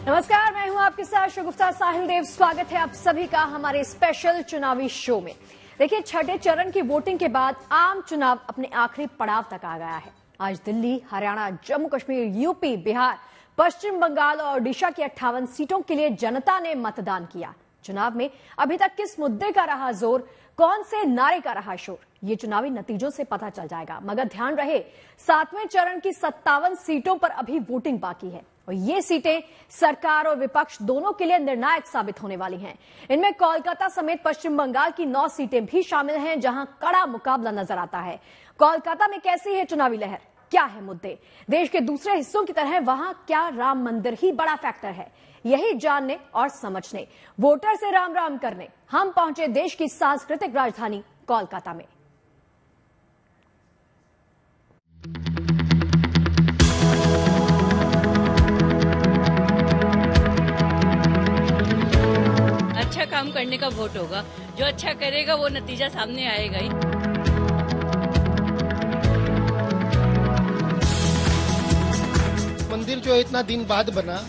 नमस्कार, मैं हूं आपके साथ शगुफ्ता साहिल देव। स्वागत है आप सभी का हमारे स्पेशल चुनावी शो में। देखिए, छठे चरण की वोटिंग के बाद आम चुनाव अपने आखिरी पड़ाव तक आ गया है। आज दिल्ली, हरियाणा, जम्मू कश्मीर, यूपी, बिहार, पश्चिम बंगाल और ओडिशा की 58 सीटों के लिए जनता ने मतदान किया। चुनाव में अभी तक किस मुद्दे का रहा जोर, कौन से नारे का रहा शोर, ये चुनावी नतीजों से पता चल जाएगा। मगर ध्यान रहे, 7वें चरण की 57 सीटों पर अभी वोटिंग बाकी है और ये सीटें सरकार और विपक्ष दोनों के लिए निर्णायक साबित होने वाली हैं। इनमें कोलकाता समेत पश्चिम बंगाल की 9 सीटें भी शामिल हैं, जहां कड़ा मुकाबला नजर आता है। कोलकाता में कैसी है चुनावी लहर, क्या है मुद्दे? देश के दूसरे हिस्सों की तरह वहां क्या राम मंदिर ही बड़ा फैक्टर है? यही जानने और समझने, वोटर से राम राम करने हम पहुंचे देश की सांस्कृतिक राजधानी कोलकाता में। अच्छा काम करने का वोट होगा, जो अच्छा करेगा वो नतीजा सामने आएगा ही। मंदिर जो इतना दिन बाद बना,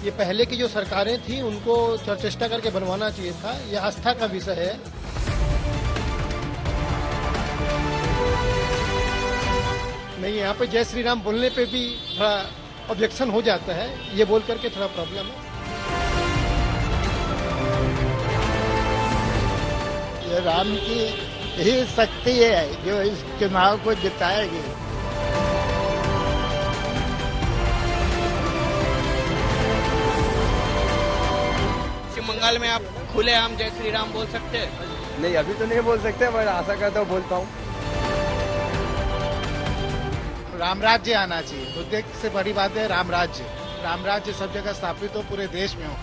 ये पहले की जो सरकारें थी उनको चेष्टा करके बनवाना चाहिए था। ये आस्था का विषय है। नहीं, यहाँ पे जय श्री राम बोलने पे भी थोड़ा ऑब्जेक्शन हो जाता है, ये बोल करके थोड़ा प्रॉब्लम है। ये राम की ही शक्ति है जो इस चुनाव को जिताएगी। पश्चिम बंगाल में आप खुलेआम जय श्री राम बोल सकते हैं? नहीं, अभी तो नहीं बोल सकते, पर आशा करता हूँ बोल पाऊँ। राम राज्य आना चाहिए, मुद्दे से बड़ी बात है राम राज्य। राम राज्य सब जगह स्थापित हो, पूरे देश में हो।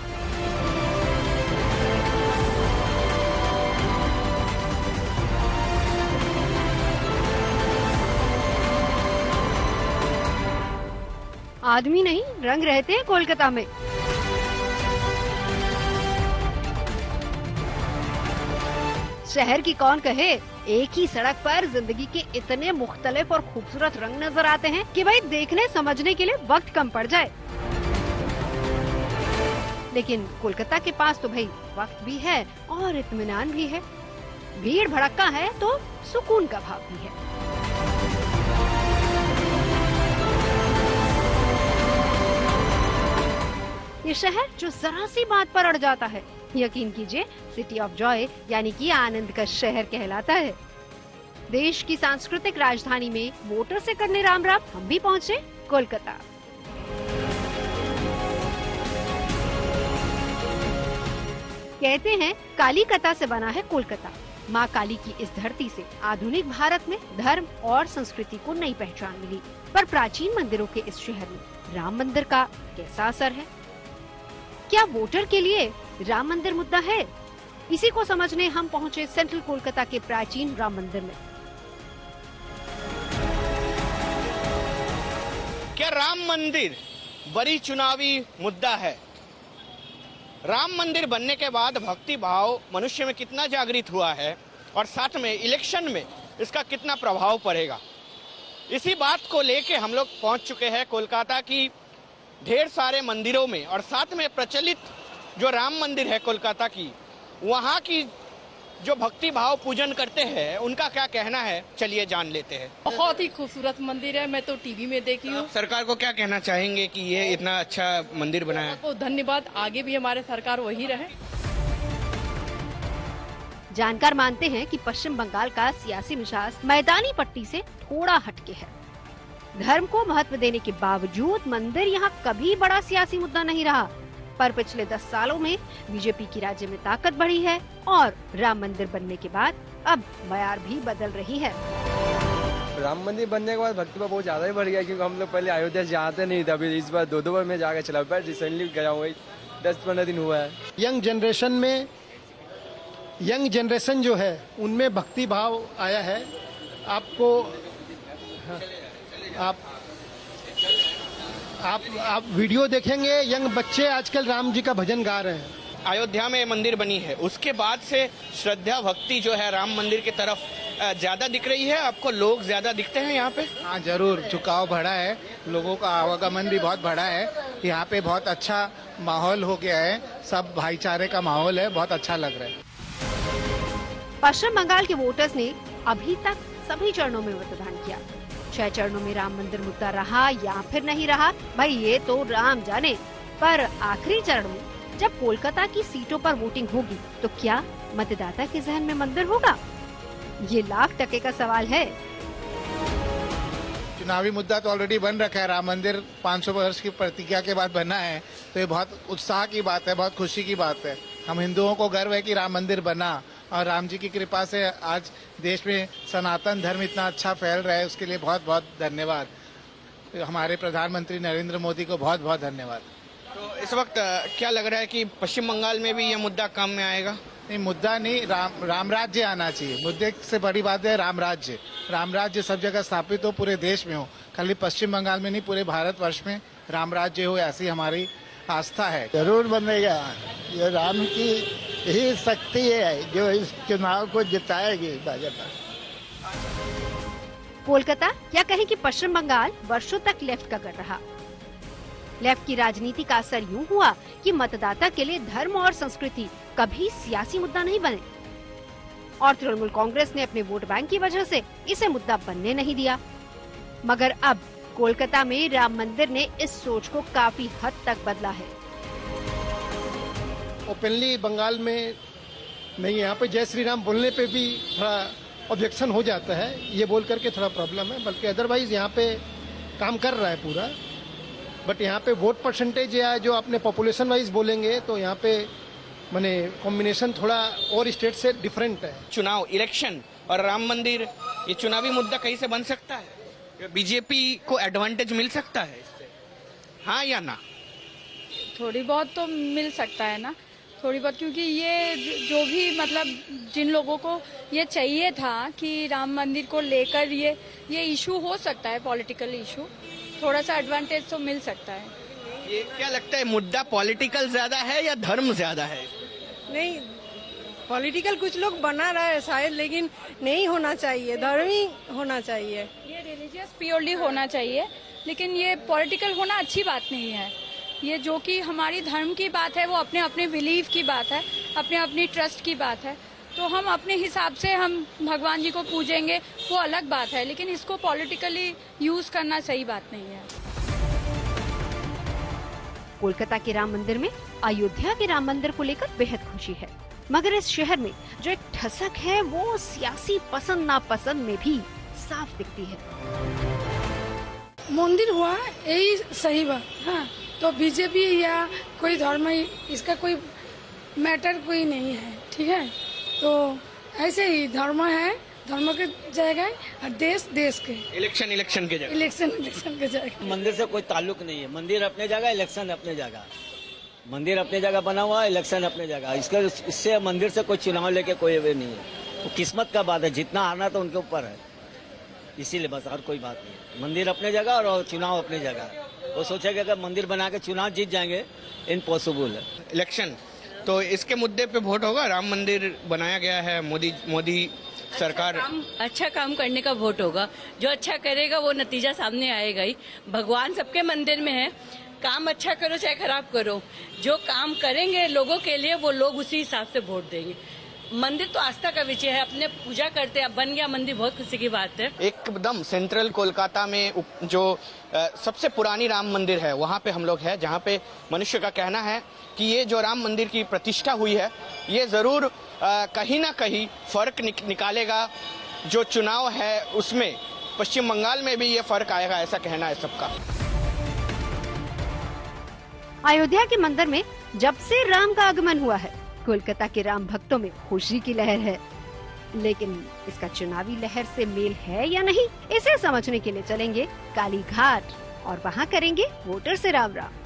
आदमी नहीं, रंग रहते हैं कोलकाता में। शहर की कौन कहे, एक ही सड़क पर जिंदगी के इतने मुख्तलिफ और खूबसूरत रंग नजर आते हैं कि भाई देखने समझने के लिए वक्त कम पड़ जाए। लेकिन कोलकाता के पास तो भाई वक्त भी है और इत्मीनान भी है। भीड़ भड़का है तो सुकून का भाव भी है। ये शहर जो जरा सी बात पर अड़ जाता है, यकीन कीजिए सिटी ऑफ जॉय यानी कि आनंद का शहर कहलाता है। देश की सांस्कृतिक राजधानी में वोटर से करने राम राम हम भी पहुंचे कोलकाता। कहते हैं काली कथा से बना है कोलकाता। माँ काली की इस धरती से आधुनिक भारत में धर्म और संस्कृति को नई पहचान मिली। पर प्राचीन मंदिरों के इस शहर में राम मंदिर का कैसा असर है? क्या वोटर के लिए राम मंदिर मुद्दा है? इसी को समझने हम पहुंचे सेंट्रल कोलकाता के प्राचीन राम मंदिर में। क्या राम मंदिर बड़ी चुनावी मुद्दा है? राम मंदिर बनने के बाद भक्ति भाव मनुष्य में कितना जागृत हुआ है और साथ में इलेक्शन में इसका कितना प्रभाव पड़ेगा, इसी बात को लेके हम लोग पहुंच चुके हैं कोलकाता की ढेर सारे मंदिरों में। और साथ में प्रचलित जो राम मंदिर है कोलकाता की, वहाँ की जो भक्ति भाव पूजन करते हैं उनका क्या कहना है, चलिए जान लेते हैं। बहुत ही खूबसूरत मंदिर है, मैं तो टीवी में देखी हूँ। सरकार को क्या कहना चाहेंगे कि ये इतना अच्छा मंदिर बनाया? बहुत धन्यवाद, आगे भी हमारे सरकार वही रहे। जानकार मानते हैं कि पश्चिम बंगाल का सियासी मिजाज मैदानी पट्टी से थोड़ा हटके है। धर्म को महत्व देने के बावजूद मंदिर यहाँ कभी बड़ा सियासी मुद्दा नहीं रहा। पर पिछले 10 सालों में बीजेपी की राज्य में ताकत बढ़ी है और राम मंदिर बनने के बाद अब मयार भी बदल रही है। राम मंदिर बनने के बाद भक्ति भाव बहुत ज्यादा ही बढ़ गया, क्योंकि हम लोग पहले अयोध्या जाते नहीं थे। अभी इस बार 2 बार मैं जाकर चला, पर रिसेंटली गया हुआ 10-15 दिन हुआ है। यंग जनरेशन जो है उनमें भक्ति भाव आया है। आपको आप वीडियो देखेंगे, यंग बच्चे आजकल राम जी का भजन गा रहे हैं। अयोध्या में मंदिर बनी है, उसके बाद से श्रद्धा भक्ति जो है राम मंदिर की तरफ ज्यादा दिख रही है आपको? लोग ज्यादा दिखते हैं यहाँ पे? हाँ जरूर, झुकाव बढ़ा है, लोगों का आवागमन भी बहुत बढ़ा है। यहाँ पे बहुत अच्छा माहौल हो गया है, सब भाईचारे का माहौल है, बहुत अच्छा लग रहा है। पश्चिम बंगाल के वोटर्स ने अभी तक सभी चरणों में मतदान किया। 6 चरणों में राम मंदिर मुद्दा रहा या फिर नहीं रहा, भाई ये तो राम जाने। पर आखिरी चरण में जब कोलकाता की सीटों पर वोटिंग होगी तो क्या मतदाता के जहन में मंदिर होगा? ये लाख टके का सवाल है। चुनावी मुद्दा तो ऑलरेडी बन रखा है, राम मंदिर 500 वर्ष की प्रतिज्ञा के बाद बना है, तो ये बहुत उत्साह की बात है, बहुत खुशी की बात है। हम हिंदुओं को गर्व है कि राम मंदिर बना और राम जी की कृपा से आज देश में सनातन धर्म इतना अच्छा फैल रहा है, उसके लिए बहुत बहुत धन्यवाद। हमारे प्रधानमंत्री नरेंद्र मोदी को बहुत बहुत धन्यवाद। तो इस वक्त क्या लग रहा है कि पश्चिम बंगाल में भी ये मुद्दा काम में आएगा? नहीं, मुद्दा नहीं, राम राज्य आना चाहिए। मुद्दे से बड़ी बात है राम राज्य। राम राज्य सब जगह स्थापित हो, पूरे देश में हो, खाली पश्चिम बंगाल में नहीं, पूरे भारतवर्ष में राम राज्य हो, ऐसी हमारी आस्था है। जरूर बनेगा, ये राम की ही शक्ति है जो इस चुनाव को जिताएगी भाजपा। कोलकाता या कहें कि पश्चिम बंगाल वर्षों तक लेफ्ट का गढ़ रहा। लेफ्ट की राजनीति का असर यूं हुआ कि मतदाता के लिए धर्म और संस्कृति कभी सियासी मुद्दा नहीं बने, और तृणमूल कांग्रेस ने अपने वोट बैंक की वजह से इसे मुद्दा बनने नहीं दिया। मगर अब कोलकाता में राम मंदिर ने इस सोच को काफी हद तक बदला है। ओपनली बंगाल में नहीं, यहाँ पे जय श्री राम बोलने पे भी थोड़ा ऑब्जेक्शन हो जाता है, ये बोल करके थोड़ा प्रॉब्लम है। बल्कि अदरवाइज यहाँ पे काम कर रहा है पूरा। बट यहाँ पे वोट परसेंटेज या जो अपने पॉपुलेशन वाइज बोलेंगे तो यहाँ पे माने कॉम्बिनेशन थोड़ा और स्टेट से डिफरेंट है। चुनाव, इलेक्शन और राम मंदिर, ये चुनावी मुद्दा कहीं से बन सकता है? बीजेपी को एडवांटेज मिल सकता है इससे, हाँ या ना? थोड़ी बहुत तो मिल सकता है ना, थोड़ी बहुत, क्योंकि ये जो भी मतलब जिन लोगों को ये चाहिए था कि राम मंदिर को लेकर ये इशू हो सकता है, पॉलिटिकल इशू, थोड़ा सा एडवांटेज तो मिल सकता है। ये क्या लगता है, मुद्दा पॉलिटिकल ज्यादा है या धर्म ज्यादा है? नहीं, पॉलिटिकल कुछ लोग बना रहा है शायद, लेकिन नहीं होना चाहिए, धर्मी होना चाहिए। ये रिलीजियस प्योरली होना चाहिए, लेकिन ये पॉलिटिकल होना अच्छी बात नहीं है। ये जो कि हमारी धर्म की बात है, वो अपने अपने बिलीफ की बात है, अपने अपनी ट्रस्ट की बात है, तो हम अपने हिसाब से हम भगवान जी को पूजेंगे, वो अलग बात है, लेकिन इसको पॉलिटिकली यूज करना सही बात नहीं है। कोलकाता के राम मंदिर में अयोध्या के राम मंदिर को लेकर बेहद खुशी है, मगर इस शहर में जो एक ठसक है वो सियासी पसंद नापसंद में भी साफ दिखती है। मंदिर हुआ यही सही बात, हाँ, तो बीजेपी या कोई धर्म, इसका कोई मैटर कोई नहीं है, ठीक है। तो ऐसे ही धर्म है, धर्म के जगह, और देश देश के, इलेक्शन के जगह, इलेक्शन के जगह। मंदिर से कोई ताल्लुक नहीं है, मंदिर अपने जगह, इलेक्शन अपने जगह। मंदिर अपने जगह बना हुआ है, इलेक्शन अपने जगह। इससे मंदिर से कोई चुनाव लेके कोई वे नहीं है, वो किस्मत का बात है, जितना आना तो उनके ऊपर है, इसीलिए बस, और कोई बात नहीं है। मंदिर अपने जगह और चुनाव अपनी जगह। वो सोचेगा अगर मंदिर बना के चुनाव जीत जाएंगे, इम्पॉसिबल है। इलेक्शन तो इसके मुद्दे पे वोट होगा, राम मंदिर बनाया गया है, मोदी सरकार, अच्छा काम करने का वोट होगा। जो अच्छा करेगा वो नतीजा सामने आएगा ही। भगवान सबके मंदिर में है, काम अच्छा करो चाहे खराब करो, जो काम करेंगे लोगों के लिए वो लोग उसी हिसाब से वोट देंगे। मंदिर तो आस्था का विषय है, अपने पूजा करते हैं, अब बन गया मंदिर, बहुत खुशी की बात है। एकदम सेंट्रल कोलकाता में जो सबसे पुरानी राम मंदिर है, वहाँ पे हम लोग हैं, जहाँ पे मनुष्य का कहना है कि ये जो राम मंदिर की प्रतिष्ठा हुई है, ये जरूर कहीं ना कहीं फर्क निकालेगा। जो चुनाव है उसमें पश्चिम बंगाल में भी ये फर्क आएगा, ऐसा कहना है सबका। अयोध्या के मंदिर में जब से राम का आगमन हुआ है, कोलकाता के राम भक्तों में खुशी की लहर है, लेकिन इसका चुनावी लहर से मेल है या नहीं, इसे समझने के लिए चलेंगे काली घाट और वहां करेंगे वोटर से राम राम।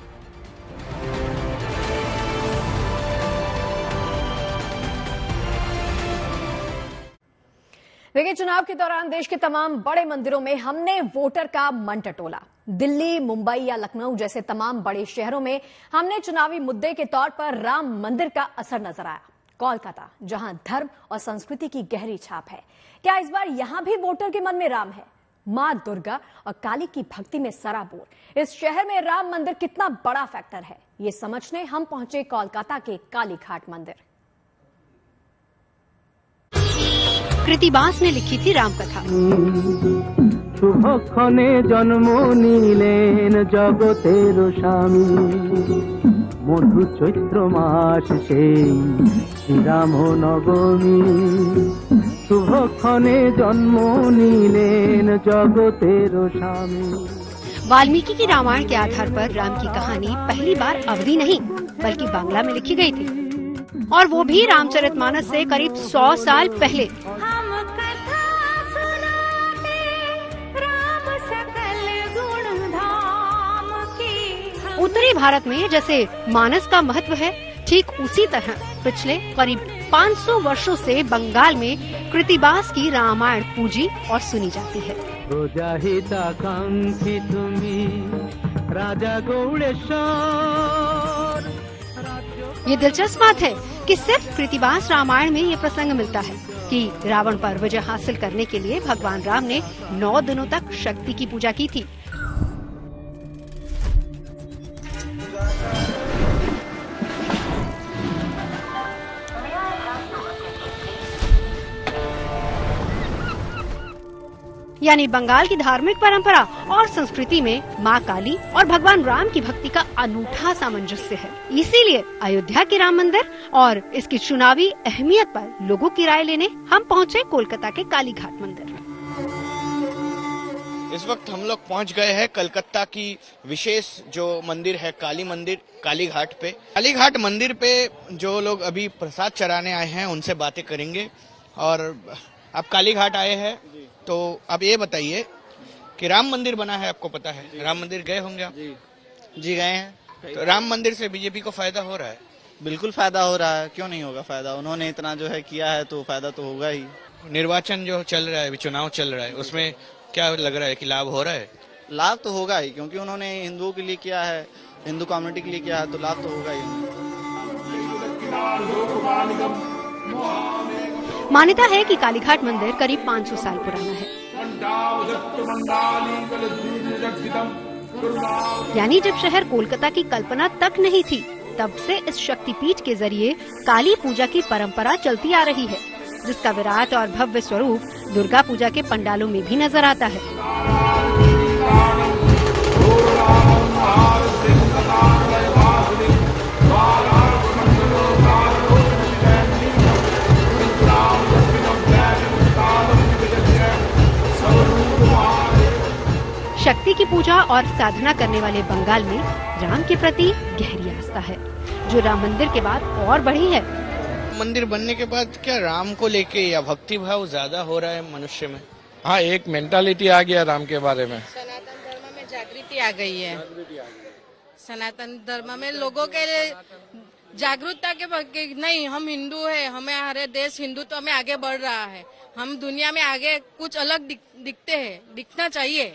देखिए, चुनाव के दौरान देश के तमाम बड़े मंदिरों में हमने वोटर का मन टटोला। दिल्ली, मुंबई या लखनऊ जैसे तमाम बड़े शहरों में हमने चुनावी मुद्दे के तौर पर राम मंदिर का असर नजर आया। कोलकाता, जहां धर्म और संस्कृति की गहरी छाप है। क्या इस बार यहां भी वोटर के मन में राम है? मां दुर्गा और काली की भक्ति में सराबोर इस शहर में राम मंदिर कितना बड़ा फैक्टर है, ये समझने हम पहुंचे कोलकाता के काली घाट मंदिर। कृतिबास ने लिखी थी रामकथा। शुभक्षणे जन्म नीलेन जगतेर स्वामी, मधु चैत्र मास श्री राम नवमी, शुभक्षणे जन्म नीलेन जगतेर स्वामी। वाल्मीकि की रामायण के आधार पर राम की कहानी पहली बार अवधी नहीं बल्कि बांग्ला में लिखी गई थी, और वो भी रामचरितमानस से करीब 100 साल पहले। उत्तरी भारत में जैसे मानस का महत्व है, ठीक उसी तरह पिछले करीब 500 वर्षों से बंगाल में कृतिबास की रामायण पूजी और सुनी जाती है। ये दिलचस्प बात है कि सिर्फ कृतिबास रामायण में ये प्रसंग मिलता है कि रावण पर विजय हासिल करने के लिए भगवान राम ने 9 दिनों तक शक्ति की पूजा की थी। यानी बंगाल की धार्मिक परंपरा और संस्कृति में मां काली और भगवान राम की भक्ति का अनूठा सामंजस्य है। इसीलिए अयोध्या के राम मंदिर और इसकी चुनावी अहमियत पर लोगों की राय लेने हम पहुंचे कोलकाता के काली घाट मंदिर। इस वक्त हम लोग पहुंच गए हैं कलकत्ता की विशेष जो मंदिर है काली मंदिर, काली घाट पे। काली घाट मंदिर पे जो लोग अभी प्रसाद चढ़ाने आए हैं उनसे बातें करेंगे। और आप काली घाट आए हैं तो आप ये बताइए कि राम मंदिर बना है, आपको पता है? राम मंदिर गए होंगे आप? जी गए हैं। तो राम मंदिर से बीजेपी को फायदा हो रहा है? बिल्कुल फायदा हो रहा है, क्यों नहीं होगा फायदा। उन्होंने इतना जो है किया है तो फायदा तो होगा ही। निर्वाचन जो चल रहा है, अभी चुनाव चल रहा है, उसमें क्या लग रहा है कि लाभ हो रहा है? लाभ तो होगा ही, क्योंकि उन्होंने हिंदुओं के लिए किया है, हिंदू कम्युनिटी के लिए किया है, तो लाभ तो होगा ही। मान्यता है कि कालीघाट मंदिर करीब 500 साल पुराना है। यानी जब शहर कोलकाता की कल्पना तक नहीं थी, तब से इस शक्तिपीठ के जरिए काली पूजा की परंपरा चलती आ रही है, जिसका विराट और भव्य स्वरूप दुर्गा पूजा के पंडालों में भी नजर आता है। शक्ति की पूजा और साधना करने वाले बंगाल में राम के प्रति गहरी आस्था है, जो राम मंदिर के बाद और बढ़ी है। मंदिर बनने के बाद क्या राम को लेके या भक्ति भाव ज्यादा हो रहा है मनुष्य में? हाँ, एक मेंटालिटी आ गया राम के बारे में। सनातन धर्म में जागृति आ गई है। सनातन धर्म में लोगों के जागरूकता के नहीं, हम हिंदू है, हमें हमारे देश हिंदुत्व में आगे बढ़ रहा है, हम दुनिया में आगे कुछ अलग दिखते हैं, दिखना चाहिए,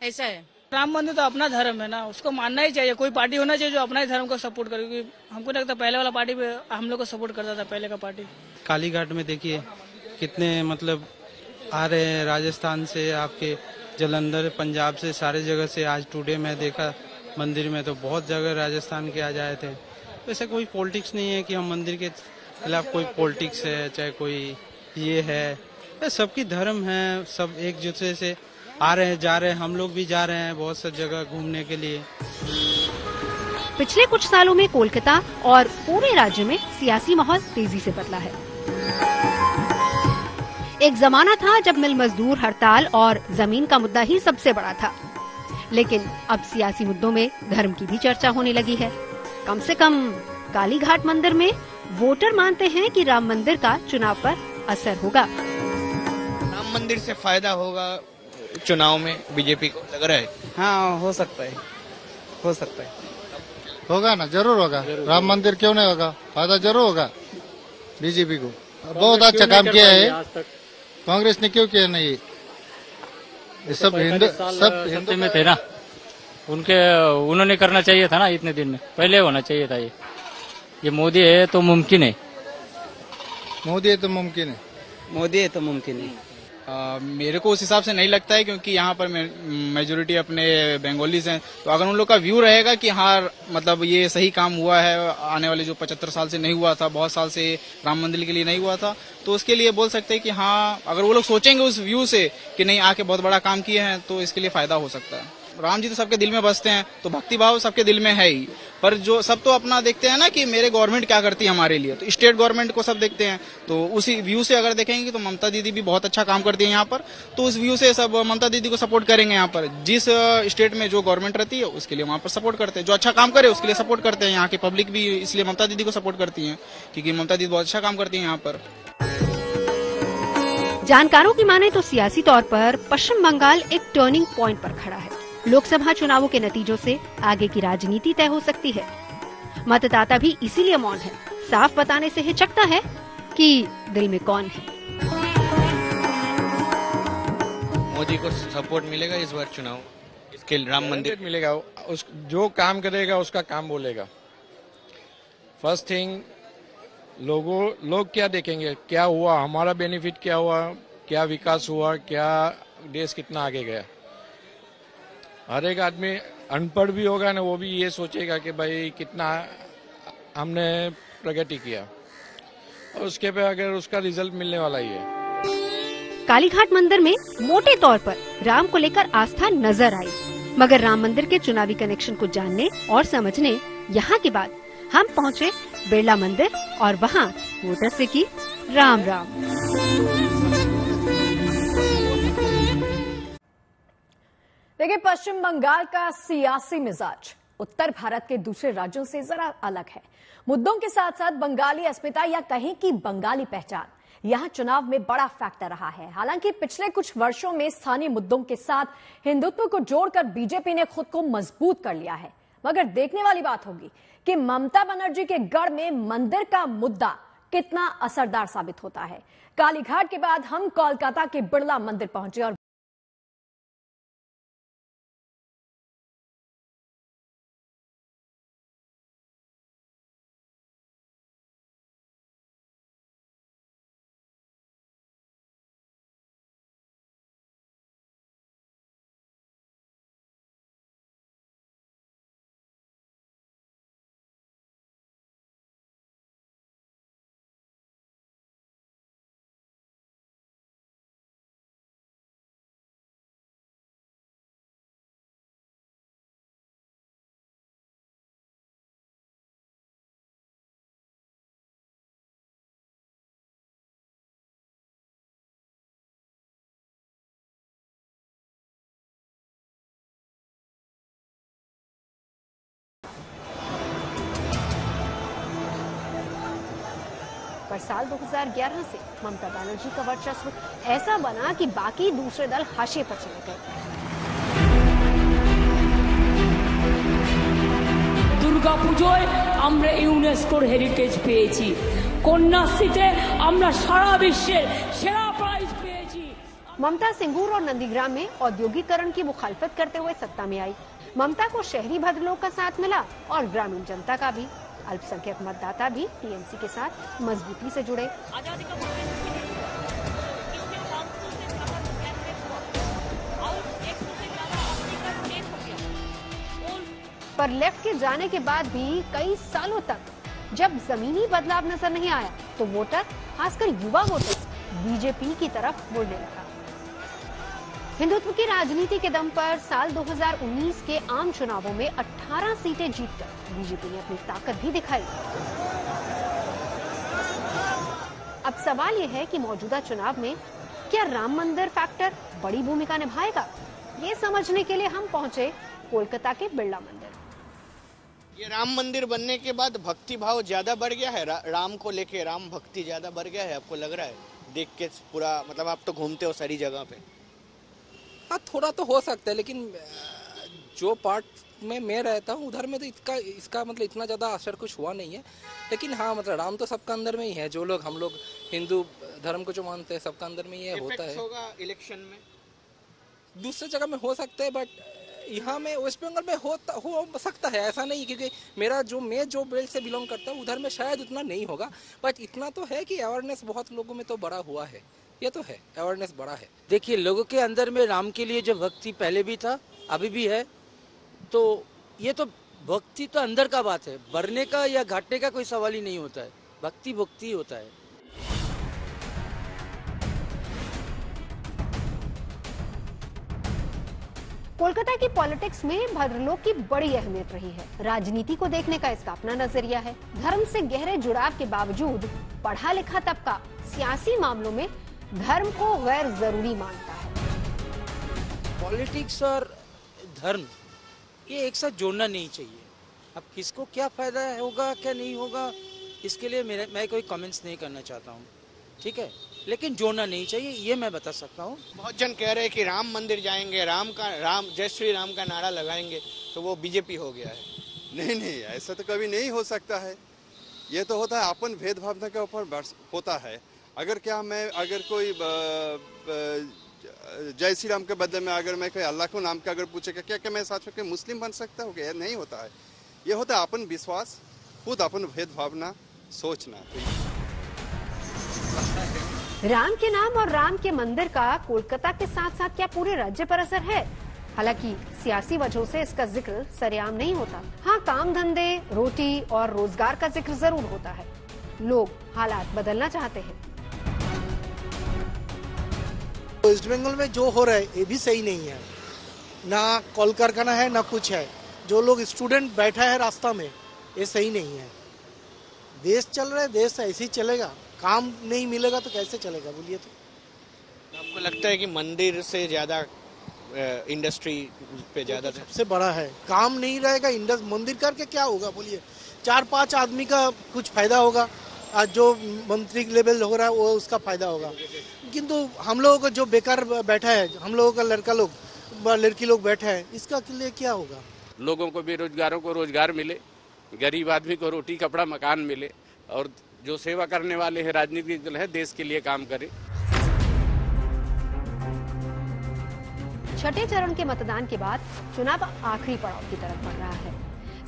ऐसा है। राम मंदिर तो अपना धर्म है ना, उसको मानना ही चाहिए। कोई पार्टी होना चाहिए जो अपना ही धर्म को सपोर्ट करे, क्योंकि हमको लगता है पहले वाला पार्टी पे हम लोग को सपोर्ट करता था, पहले का पार्टी। कालीघाट में देखिए कितने मतलब आ रहे हैं, राजस्थान से, आपके जालंधर, पंजाब से, सारे जगह से। आज टुडे मैं देखा मंदिर में तो बहुत जगह राजस्थान के आ जाए थे। वैसे कोई पॉलिटिक्स नहीं है कि हम मंदिर के खिलाफ कोई पॉलिटिक्स है, चाहे कोई ये है, सबकी धर्म है, सब एकजुट से आ रहे हैं, जा रहे हैं, हम लोग भी जा रहे हैं बहुत सी जगह घूमने के लिए। पिछले कुछ सालों में कोलकाता और पूरे राज्य में सियासी माहौल तेजी से बदला है। एक जमाना था जब मिल मजदूर हड़ताल और जमीन का मुद्दा ही सबसे बड़ा था, लेकिन अब सियासी मुद्दों में धर्म की भी चर्चा होने लगी है। कम से कम कालीघाट मंदिर में वोटर मानते हैं कि राम मंदिर का चुनाव पर असर होगा। राम मंदिर से फायदा होगा चुनाव में बीजेपी को, लग रहा है? हाँ, हो सकता है, हो सकता है, होगा ना, जरूर होगा। राम मंदिर क्यों नहीं होगा, फायदा जरूर होगा बीजेपी को। बहुत अच्छा काम किया है, कांग्रेस ने क्यों किया नहीं? ये सब हिंदू में थे ना, उन्होंने करना चाहिए था ना, इतने दिन में पहले होना चाहिए था। ये मोदी है तो मुमकिन है, मोदी है तो मुमकिन है। मोदी है तो मुमकिन है। मेरे को उस हिसाब से नहीं लगता है, क्योंकि यहाँ पर मेजोरिटी अपने बंगालीज हैं। तो अगर उन लोग का व्यू रहेगा कि हाँ मतलब ये सही काम हुआ है, आने वाले जो 75 साल से नहीं हुआ था, बहुत साल से राम मंदिर के लिए नहीं हुआ था, तो उसके लिए बोल सकते हैं कि हाँ, अगर वो लोग सोचेंगे उस व्यू से कि नहीं आके बहुत बड़ा काम किए हैं, तो इसके लिए फायदा हो सकता है। राम जी तो सबके दिल में बसते हैं, तो भक्ति भाव सबके दिल में है ही, पर जो सब तो अपना देखते हैं ना कि मेरे गवर्नमेंट क्या करती है हमारे लिए, तो स्टेट गवर्नमेंट को सब देखते हैं। तो उसी व्यू से अगर देखेंगे तो ममता दीदी भी बहुत अच्छा काम करती है यहाँ पर, तो उस व्यू से सब ममता दीदी को सपोर्ट करेंगे। यहाँ पर जिस स्टेट में जो गवर्नमेंट रहती है उसके लिए वहाँ पर सपोर्ट करते हैं, जो अच्छा काम करे उसके लिए सपोर्ट करते हैं। यहाँ की पब्लिक भी इसलिए ममता दीदी को सपोर्ट करती है, क्योंकि ममता दीदी बहुत अच्छा काम करती है यहाँ पर। जानकारों की माने तो सियासी तौर पर पश्चिम बंगाल एक टर्निंग पॉइंट पर खड़ा है। लोकसभा चुनावों के नतीजों से आगे की राजनीति तय हो सकती है। मतदाता भी इसीलिए मौन है, साफ बताने से हिचकता है कि दिल में कौन है। मोदी को सपोर्ट मिलेगा इस बार चुनाव, इसके राम मंदिर मिलेगा। उस जो काम करेगा उसका काम बोलेगा। फर्स्ट थिंग, लोग क्या देखेंगे, क्या हुआ, हमारा बेनिफिट क्या हुआ, क्या विकास हुआ, क्या देश कितना आगे गया। हर एक आदमी अनपढ़ भी होगा ना, वो भी ये सोचेगा कि भाई कितना हमने प्रगति किया, और उसके पे अगर उसका रिजल्ट मिलने वाला ही है। कालीघाट मंदिर में मोटे तौर पर राम को लेकर आस्था नजर आई, मगर राम मंदिर के चुनावी कनेक्शन को जानने और समझने यहाँ के बाद हम पहुँचे बिरला मंदिर और वहाँ वोटर से की राम राम। देखिए, पश्चिम बंगाल का सियासी मिजाज उत्तर भारत के दूसरे राज्यों से जरा अलग है। मुद्दों के साथ साथ बंगाली अस्मिता या कहीं की बंगाली पहचान यहां चुनाव में बड़ा फैक्टर रहा है। हालांकि पिछले कुछ वर्षों में स्थानीय मुद्दों के साथ हिंदुत्व को जोड़कर बीजेपी ने खुद को मजबूत कर लिया है, मगर देखने वाली बात होगी कि ममता बनर्जी के गढ़ में मंदिर का मुद्दा कितना असरदार साबित होता है। कालीघाट के बाद हम कोलकाता के बिरला मंदिर पहुंचे और पर साल 2011 से ममता बनर्जी का वर्चस्व ऐसा बना कि बाकी दूसरे दल हाशिए पर चले गए। দুর্গাপূজায় আমরা ইউনেস্কোর হেরিটেজ পেয়েছি, কন্যাশ্রীতে আমরা সারা বিশ্বের সেরা প্রাইজ পেয়েছি। ममता सिंगूर और नंदीग्राम में औद्योगिकरण की मुखालफत करते हुए सत्ता में आई। ममता को शहरी भद्रलोक का साथ मिला और ग्रामीण जनता का भी। अल्पसंख्यक मतदाता भी टीएमसी के साथ मजबूती से जुड़े। पर लेफ्ट के जाने के बाद भी कई सालों तक जब जमीनी बदलाव नजर नहीं आया तो वोटर, खासकर युवा वोटर, बीजेपी की तरफ मुड़ने लगा। हिंदुत्व की राजनीति के दम पर साल 2019 के आम चुनावों में 18 सीटें जीतकर बीजेपी ने अपनी ताकत भी दिखाई। अब सवाल यह है कि मौजूदा चुनाव में क्या राम मंदिर फैक्टर बड़ी भूमिका निभाएगा? ये समझने के लिए हम पहुंचे कोलकाता के बिरला मंदिर। ये राम मंदिर बनने के बाद भक्ति भाव ज्यादा बढ़ गया है, राम को लेके राम भक्ति ज्यादा बढ़ गया है, आपको लग रहा है देख के पूरा? मतलब आप तो घूमते हो सारी जगह पे। हाँ, थोड़ा तो हो सकता है, लेकिन जो पार्ट में मैं रहता हूँ उधर में तो इसका मतलब इतना ज़्यादा असर कुछ हुआ नहीं है। लेकिन हाँ, मतलब राम तो सबका अंदर में ही है। जो लोग हम लोग हिंदू धर्म को जो मानते हैं सबका अंदर में ये होता है। होगा इलेक्शन में दूसरे जगह में हो सकता है, बट यहाँ में वेस्ट बंगाल में हो सकता है, ऐसा नहीं, क्योंकि मैं जो बेल्ट से बिलोंग करता हूँ उधर में शायद उतना नहीं होगा, बट इतना तो है कि अवेयरनेस बहुत लोगों में तो बड़ा हुआ है, ये तो है, अवेयरनेस बड़ा है। देखिए, लोगों के अंदर में राम के लिए जो भक्ति पहले भी था अभी भी है, तो ये तो भक्ति तो अंदर का बात है, बढ़ने का या घटने का कोई सवाल ही नहीं होता है, भक्ति भक्ति होता है। कोलकाता की पॉलिटिक्स में भद्रलोक की बड़ी अहमियत रही है। राजनीति को देखने का इसका अपना नजरिया है। धर्म से गहरे जुड़ाव के बावजूद पढ़ा लिखा तबका सियासी मामलों में धर्म को गैर जरूरी मानता है। पॉलिटिक्स और धर्म ये एक साथ जोड़ना नहीं चाहिए। अब किसको क्या फायदा होगा क्या नहीं होगा, इसके लिए मैं कोई कमेंट्स नहीं करना चाहता हूँ, ठीक है, लेकिन जोड़ना नहीं चाहिए, ये मैं बता सकता हूँ। बहुत जन कह रहे हैं कि राम मंदिर जाएंगे, जय श्री राम का नारा लगाएंगे तो वो बीजेपी हो गया है। नहीं, ऐसा तो कभी नहीं हो सकता है। ये तो होता है अपन भेदभावना के ऊपर होता है। अगर कोई जय श्री राम के बदले में अगर मैं कोई अल्लाह को नाम का अगर पूछेगा क्या मैं साथ में मुस्लिम बन सकता हूँ? क्या नहीं होता है। ये होता है अपन विश्वास, खुद अपन भेदभावना सोचना। राम के नाम और राम के मंदिर का कोलकाता के साथ साथ क्या पूरे राज्य पर असर है? हालांकि सियासी वजहों से इसका जिक्र सरेआम नहीं होता। हाँ, काम धंधे, रोटी और रोजगार का जिक्र जरूर होता है। लोग हालात बदलना चाहते हैं। वेस्ट बंगाल में जो हो रहा है ये भी सही नहीं है, ना कॉल कारखाना है ना कुछ है। जो लोग स्टूडेंट बैठा है रास्ता में, ये सही नहीं है। देश चल रहा है, देश ऐसे ही चलेगा। काम नहीं मिलेगा तो कैसे चलेगा बोलिए? तो आपको लगता है कि मंदिर से ज्यादा इंडस्ट्री पे ज्यादा सबसे बड़ा है। काम नहीं रहेगा, मंदिर करके क्या होगा बोलिए? 4-5 आदमी का कुछ फायदा होगा, आज जो मंत्री लेवल हो रहा है वो उसका फायदा होगा, किंतु हम लोगों को जो बेकार बैठा है, हम लोगों का लड़की लोग बैठे हैं, इसका लिए क्या होगा? लोगों को, बेरोजगारों को रोजगार मिले, गरीब आदमी को रोटी कपड़ा मकान मिले, और जो सेवा करने वाले हैं राजनीतिक दल है देश के लिए काम करे। छठे चरण के मतदान के बाद चुनाव आखिरी पड़ाव की तरफ बढ़ रहा है।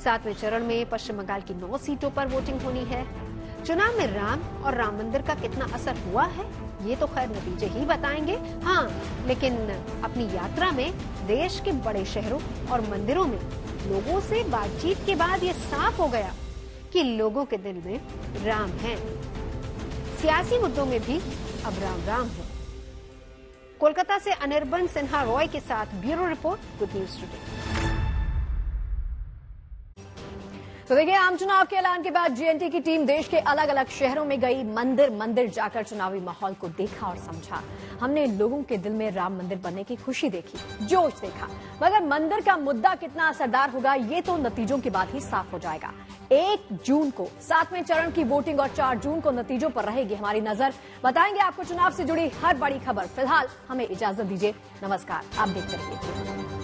7वें चरण में पश्चिम बंगाल की 9 सीटों पर वोटिंग होनी है। चुनाव में राम और राम मंदिर का कितना असर हुआ है ये तो खैर नतीजे ही बताएंगे। हाँ, लेकिन अपनी यात्रा में देश के बड़े शहरों और मंदिरों में लोगों से बातचीत के बाद ये साफ हो गया कि लोगों के दिल में राम है। सियासी मुद्दों में भी अब राम राम है। कोलकाता से अनिर्बन सिन्हा रॉय के साथ bureau report, good news today. तो देखिए, आम चुनाव के ऐलान के बाद जीएनटी की टीम देश के अलग अलग शहरों में गई, मंदिर मंदिर जाकर चुनावी माहौल को देखा और समझा। हमने लोगों के दिल में राम मंदिर बनने की खुशी देखी, जोश देखा, मगर मंदिर का मुद्दा कितना असरदार होगा ये तो नतीजों के बाद ही साफ हो जाएगा। 1 जून को 7वें चरण की वोटिंग और 4 जून को नतीजों पर रहेगी हमारी नजर। बताएंगे आपको चुनाव से जुड़ी हर बड़ी खबर। फिलहाल हमें इजाजत दीजिए, नमस्कार, आप देखते रहिए।